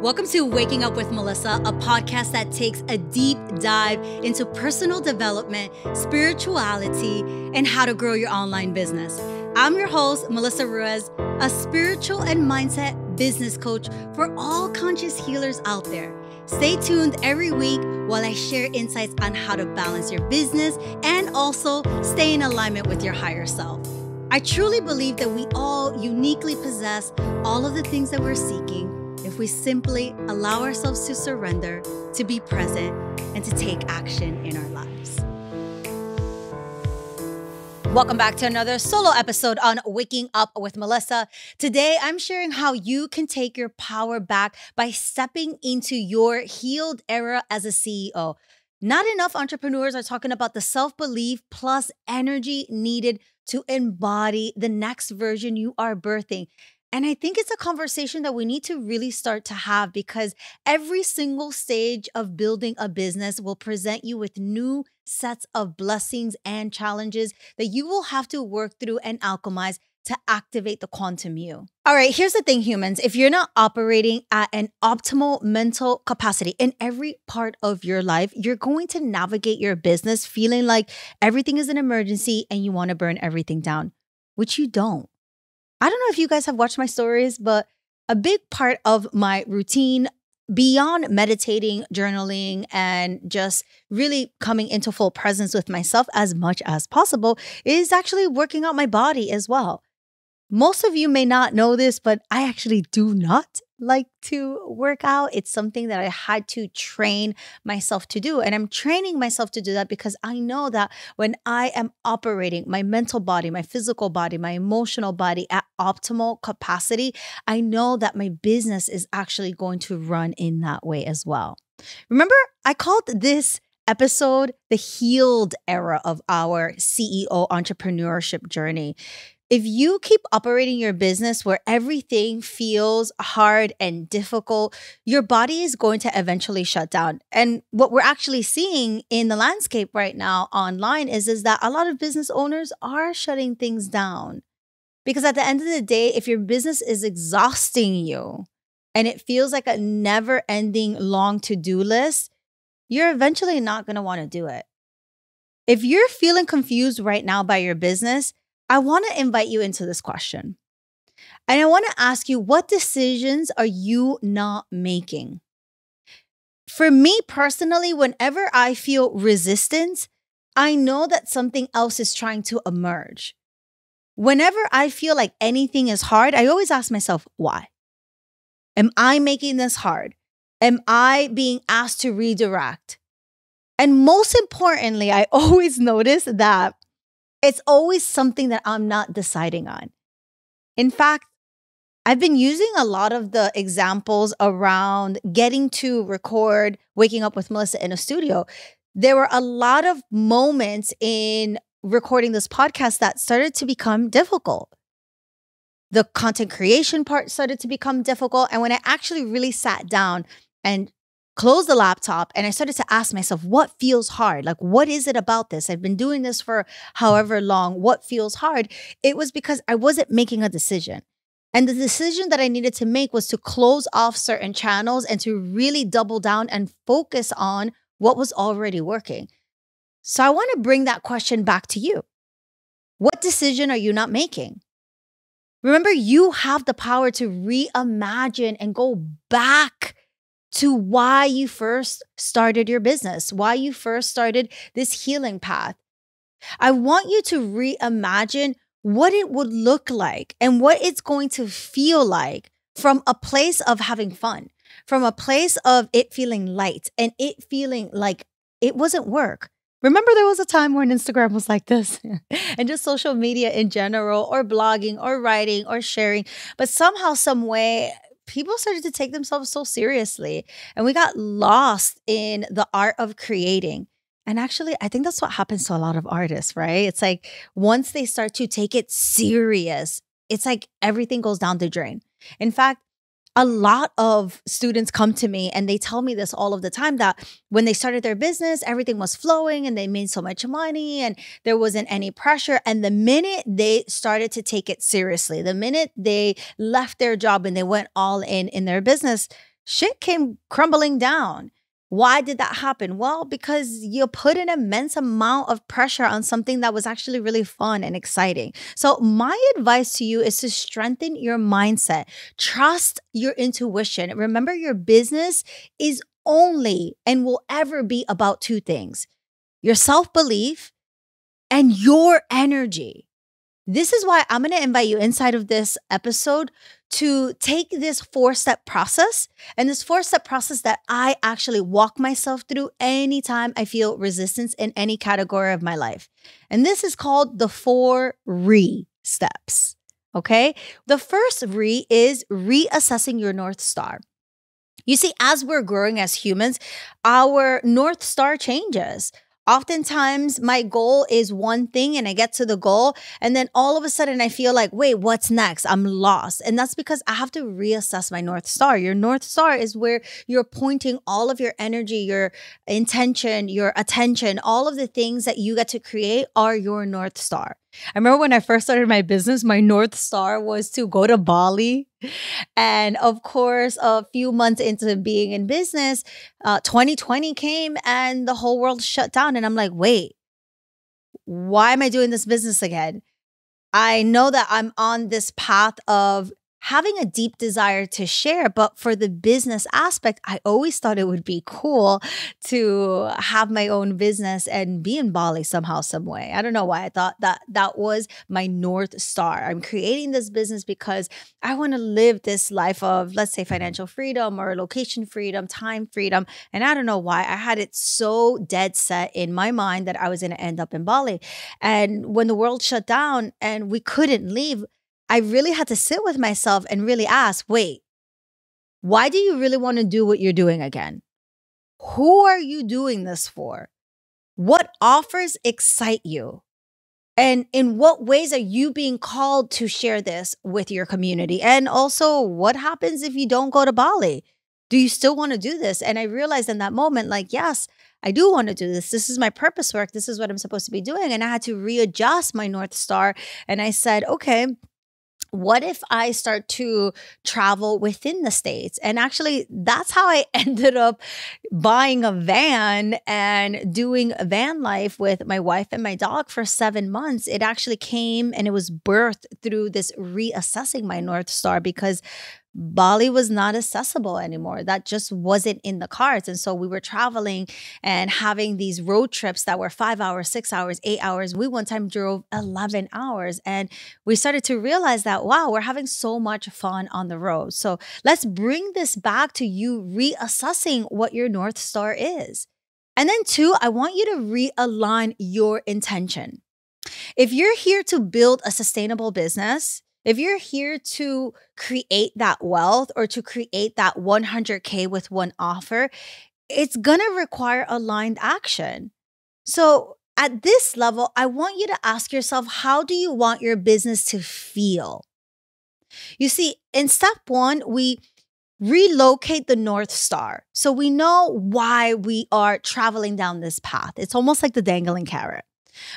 Welcome to Waking Up with Melissa, a podcast that takes a deep dive into personal development, spirituality, and how to grow your online business. I'm your host, Melissa Ruiz, a spiritual and mindset business coach for all conscious healers out there. Stay tuned every week while I share insights on how to balance your business and also stay in alignment with your higher self. I truly believe that we all uniquely possess all of the things that we're seeking if we simply allow ourselves to surrender, to be present, and to take action in our lives. Welcome back to another solo episode on Waking Up with Melissa. Today, I'm sharing how you can take your power back by stepping into your healed era as a CEO. Not enough entrepreneurs are talking about the self-belief plus energy needed to embody the next version you are birthing. And I think it's a conversation that we need to really start to have because every single stage of building a business will present you with new sets of blessings and challenges that you will have to work through and alchemize to activate the quantum you. All right, here's the thing, humans. If you're not operating at an optimal mental capacity in every part of your life, you're going to navigate your business feeling like everything is an emergency and you want to burn everything down, which you don't. I don't know if you guys have watched my stories, but a big part of my routine beyond meditating, journaling, and just really coming into full presence with myself as much as possible is actually working out my body as well. Most of you may not know this, but I actually do not like to work out. It's something that I had to train myself to do. And I'm training myself to do that because I know that when I am operating my mental body, my physical body, my emotional body at optimal capacity, I know that my business is actually going to run in that way as well. Remember, I called this episode the healed era of our CEO entrepreneurship journey. If you keep operating your business where everything feels hard and difficult, your body is going to eventually shut down. And what we're actually seeing in the landscape right now online is that a lot of business owners are shutting things down. Because at the end of the day, if your business is exhausting you and it feels like a never-ending long to-do list, you're eventually not going to want to do it. If you're feeling confused right now by your business, I want to invite you into this question. And I want to ask you, what decisions are you not making? For me personally, whenever I feel resistance, I know that something else is trying to emerge. Whenever I feel like anything is hard, I always ask myself, why? Am I making this hard? Am I being asked to redirect? And most importantly, I always notice that it's always something that I'm not deciding on. In fact, I've been using a lot of the examples around getting to record Waking Up with Melissa in a studio. There were a lot of moments in recording this podcast that started to become difficult. The content creation part started to become difficult. And when I actually really sat down and closed the laptop and I started to ask myself, what feels hard? Like, what is it about this? I've been doing this for however long. What feels hard? It was because I wasn't making a decision. And the decision that I needed to make was to close off certain channels and to really double down and focus on what was already working. So I want to bring that question back to you. What decision are you not making? Remember, you have the power to reimagine and go back to why you first started your business, why you first started this healing path. I want you to reimagine what it would look like and what it's going to feel like from a place of having fun, from a place of it feeling light and it feeling like it wasn't work. Remember, there was a time when Instagram was like this and just social media in general, or blogging or writing or sharing, but somehow, some way, people started to take themselves so seriously and we got lost in the art of creating. And actually, I think that's what happens to a lot of artists, right? It's like once they start to take it serious, it's like everything goes down the drain. In fact, a lot of students come to me and they tell me this all of the time, that when they started their business, everything was flowing and they made so much money and there wasn't any pressure. And the minute they started to take it seriously, the minute they left their job and they went all in their business, shit came crumbling down. Why did that happen? Well, because you put an immense amount of pressure on something that was actually really fun and exciting. So, my advice to you is to strengthen your mindset, trust your intuition. Remember, your business is only and will ever be about two things: your self belief and your energy. This is why I'm going to invite you inside of this episode to take this 4-step process, and this 4-step process that I actually walk myself through anytime I feel resistance in any category of my life. And this is called the 4 re steps. Okay. The first re is reassessing your North Star. You see, as we're growing as humans, our North Star changes. Oftentimes, my goal is one thing and I get to the goal, and then all of a sudden I feel like, wait, what's next? I'm lost. And that's because I have to reassess my North Star. Your North Star is where you're pointing all of your energy, your intention, your attention, all of the things that you get to create are your North Star. I remember when I first started my business, my North Star was to go to Bali. And of course, a few months into being in business, 2020 came and the whole world shut down. And I'm like, wait, why am I doing this business again? I know that I'm on this path of having a deep desire to share, but for the business aspect, I always thought it would be cool to have my own business and be in Bali somehow, some way. I don't know why I thought that that was my North Star. I'm creating this business because I want to live this life of, let's say, financial freedom or location freedom, time freedom. And I don't know why I had it so dead set in my mind that I was going to end up in Bali. And when the world shut down and we couldn't leave, I really had to sit with myself and really ask, wait, why do you really want to do what you're doing again? Who are you doing this for? What offers excite you? And in what ways are you being called to share this with your community? And also, what happens if you don't go to Bali? Do you still want to do this? And I realized in that moment, like, yes, I do want to do this. This is my purpose work. This is what I'm supposed to be doing. And I had to readjust my North Star. And I said, okay, what if I start to travel within the States? And actually, that's how I ended up buying a van and doing van life with my wife and my dog for 7 months. It actually came and it was birthed through this reassessing my North Star, because Bali was not accessible anymore. That just wasn't in the cards. And so we were traveling and having these road trips that were 5 hours, 6 hours, 8 hours. We one time drove 11 hours, and we started to realize that, wow, we're having so much fun on the road. So let's bring this back to you reassessing what your North Star is. And then 2, I want you to realign your intention. If you're here to build a sustainable business, if you're here to create that wealth or to create that 100K with one offer, it's going to require aligned action. So at this level, I want you to ask yourself, how do you want your business to feel? You see, in step 1, we relocate the North Star. So we know why we are traveling down this path. It's almost like the dangling carrot.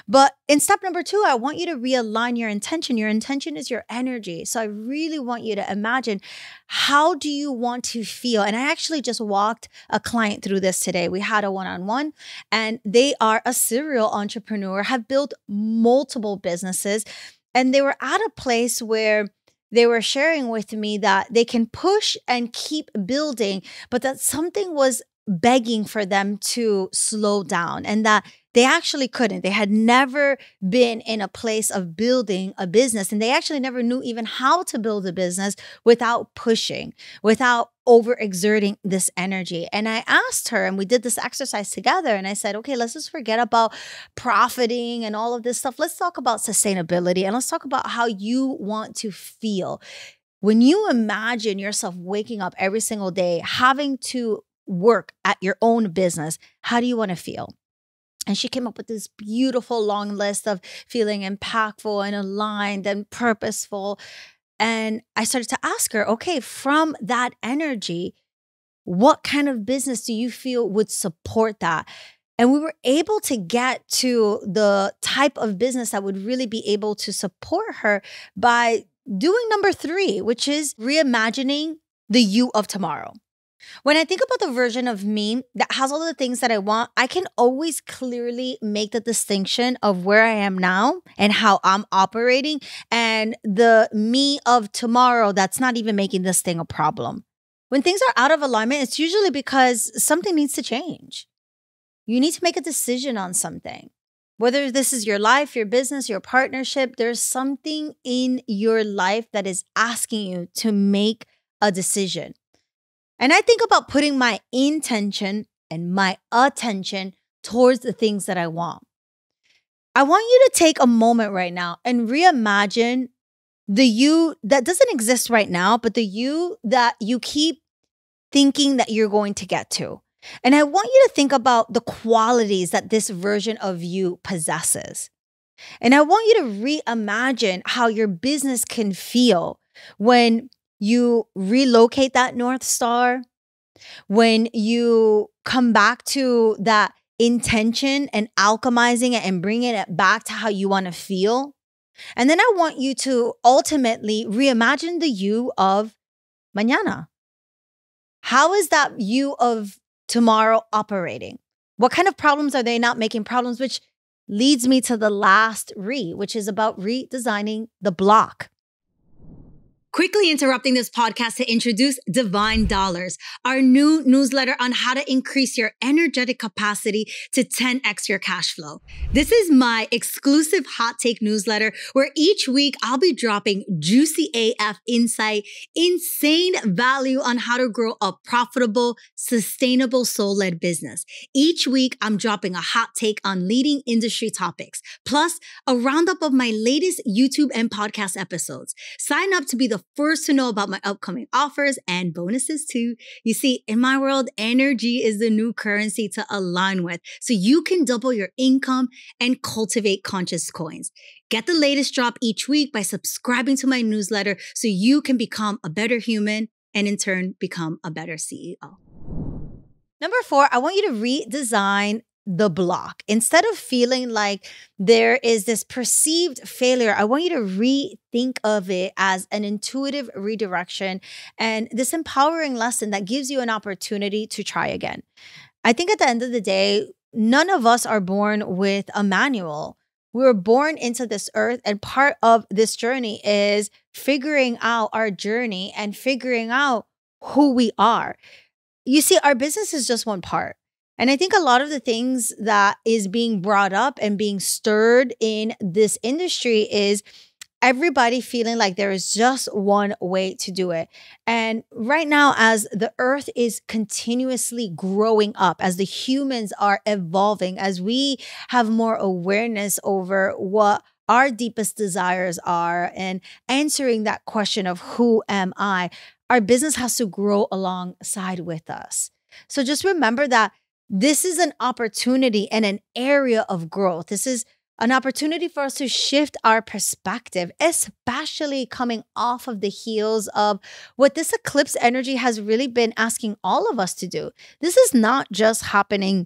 But in step number 2, I want you to realign your intention. Your intention is your energy. So I really want you to imagine, how do you want to feel? And I actually just walked a client through this today. We had a one-on-one, and they are a serial entrepreneur, have built multiple businesses, and they were at a place where they were sharing with me that they can push and keep building, but that something was begging for them to slow down, and that they actually couldn't. They had never been in a place of building a business, and they actually never knew even how to build a business without pushing, without overexerting this energy. And I asked her, and we did this exercise together, and I said, okay, let's just forget about profiting and all of this stuff. Let's talk about sustainability, and let's talk about how you want to feel. When you imagine yourself waking up every single day, having to work at your own business, how do you want to feel? And she came up with this beautiful long list of feeling impactful and aligned and purposeful. And I started to ask her, okay, from that energy, what kind of business do you feel would support that? And we were able to get to the type of business that would really be able to support her by doing number 3, which is reimagining the you of tomorrow. When I think about the version of me that has all the things that I want, I can always clearly make the distinction of where I am now and how I'm operating, and the me of tomorrow that's not even making this thing a problem. When things are out of alignment, it's usually because something needs to change. You need to make a decision on something. Whether this is your life, your business, your partnership, there's something in your life that is asking you to make a decision. And I think about putting my intention and my attention towards the things that I want. I want you to take a moment right now and reimagine the you that doesn't exist right now, but the you that you keep thinking that you're going to get to. And I want you to think about the qualities that this version of you possesses. And I want you to reimagine how your business can feel when you relocate that North Star, when you come back to that intention and alchemizing it and bringing it back to how you want to feel. And then I want you to ultimately reimagine the you of mañana. How is that you of tomorrow operating? What kind of problems are they not making problems? Which leads me to the last which is about redesigning the block. Quickly interrupting this podcast to introduce Divine Dollars, our new newsletter on how to increase your energetic capacity to 10x your cash flow. This is my exclusive hot take newsletter where each week I'll be dropping juicy AF insight, insane value on how to grow a profitable, sustainable soul-led business. Each week I'm dropping a hot take on leading industry topics, plus a roundup of my latest YouTube and podcast episodes. Sign up to be the first to know about my upcoming offers and bonuses too. You see, in my world, energy is the new currency to align with so you can double your income and cultivate conscious coins. Get the latest drop each week by subscribing to my newsletter so you can become a better human and in turn become a better CEO. Number 4, I want you to redesign the block. Instead of feeling like there is this perceived failure, I want you to rethink of it as an intuitive redirection and this empowering lesson that gives you an opportunity to try again. I think at the end of the day, none of us are born with a manual. We were born into this earth, and part of this journey is figuring out our journey and figuring out who we are. You see, our business is just one part. And I think a lot of the things that is being brought up and being stirred in this industry is everybody feeling like there is just one way to do it. And right now, as the earth is continuously growing up, as the humans are evolving, as we have more awareness over what our deepest desires are and answering that question of who am I, our business has to grow alongside with us. So just remember that this is an opportunity and an area of growth. This is an opportunity for us to shift our perspective, especially coming off of the heels of what this eclipse energy has really been asking all of us to do. This is not just happening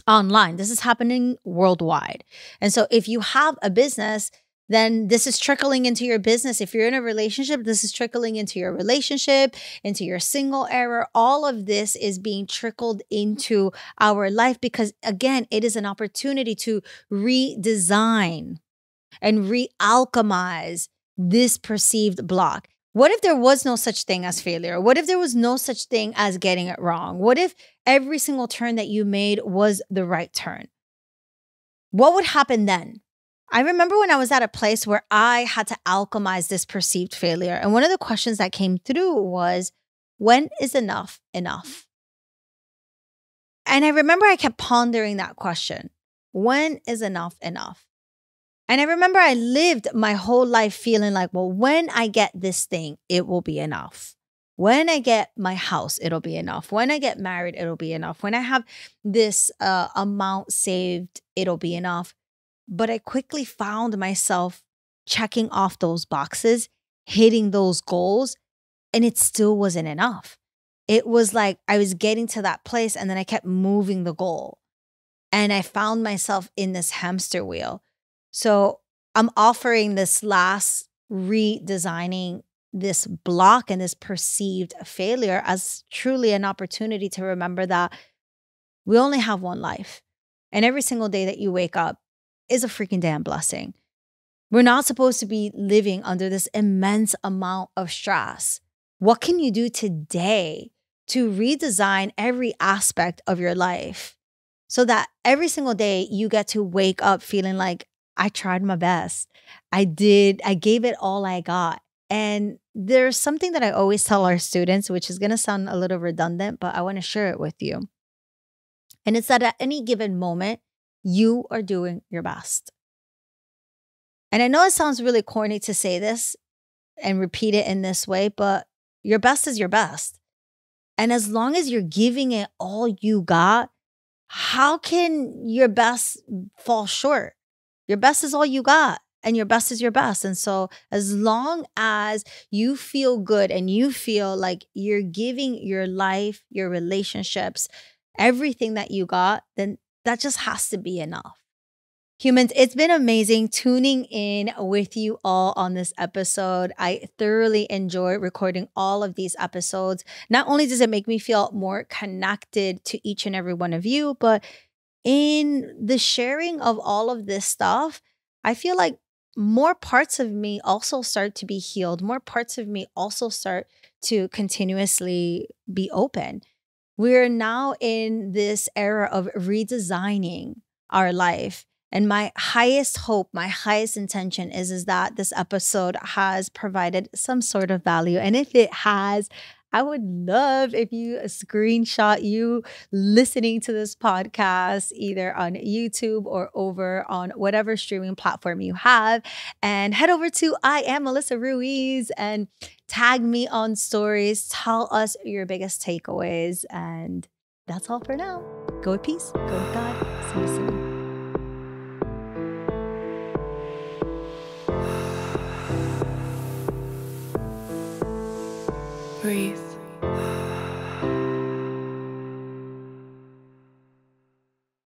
online. This is happening worldwide. And so if you have a business, then this is trickling into your business. If you're in a relationship, this is trickling into your relationship, into your single era. All of this is being trickled into our life because, again, it is an opportunity to redesign and re-alchemize this perceived block. What if there was no such thing as failure? What if there was no such thing as getting it wrong? What if every single turn that you made was the right turn? What would happen then? I remember when I was at a place where I had to alchemize this perceived failure. And one of the questions that came through was, when is enough enough? And I remember I kept pondering that question. When is enough enough? And I remember I lived my whole life feeling like, well, when I get this thing, it will be enough. When I get my house, it'll be enough. When I get married, it'll be enough. When I have this amount saved, it'll be enough. But I quickly found myself checking off those boxes, hitting those goals, and it still wasn't enough. It was like I was getting to that place and then I kept moving the goal. And I found myself in this hamster wheel. So I'm offering this last redesigning this block and this perceived failure as truly an opportunity to remember that we only have one life. And every single day that you wake up is a freaking damn blessing. We're not supposed to be living under this immense amount of stress. What can you do today to redesign every aspect of your life so that every single day you get to wake up feeling like, I tried my best. I gave it all I got. And there's something that I always tell our students, which is going to sound a little redundant, but I want to share it with you. And it's that at any given moment, you are doing your best. And I know it sounds really corny to say this and repeat it in this way, but your best is your best. And as long as you're giving it all you got, how can your best fall short? Your best is all you got, and your best is your best. And so as long as you feel good and you feel like you're giving your life, your relationships, everything that you got, then that just has to be enough. Humans, it's been amazing tuning in with you all on this episode. I thoroughly enjoy recording all of these episodes. Not only does it make me feel more connected to each and every one of you, but in the sharing of all of this stuff, I feel like more parts of me also start to be healed. More parts of me also start to continuously be open. We're now in this era of redesigning our life. And my highest hope, my highest intention is that this episode has provided some sort of value. And if it has, I would love if you screenshot you listening to this podcast, either on YouTube or over on whatever streaming platform you have, and head over to I Am Melissa Ruiz and tag me on stories. Tell us your biggest takeaways. And that's all for now. Go with peace. Go with God. See you soon. Breathe.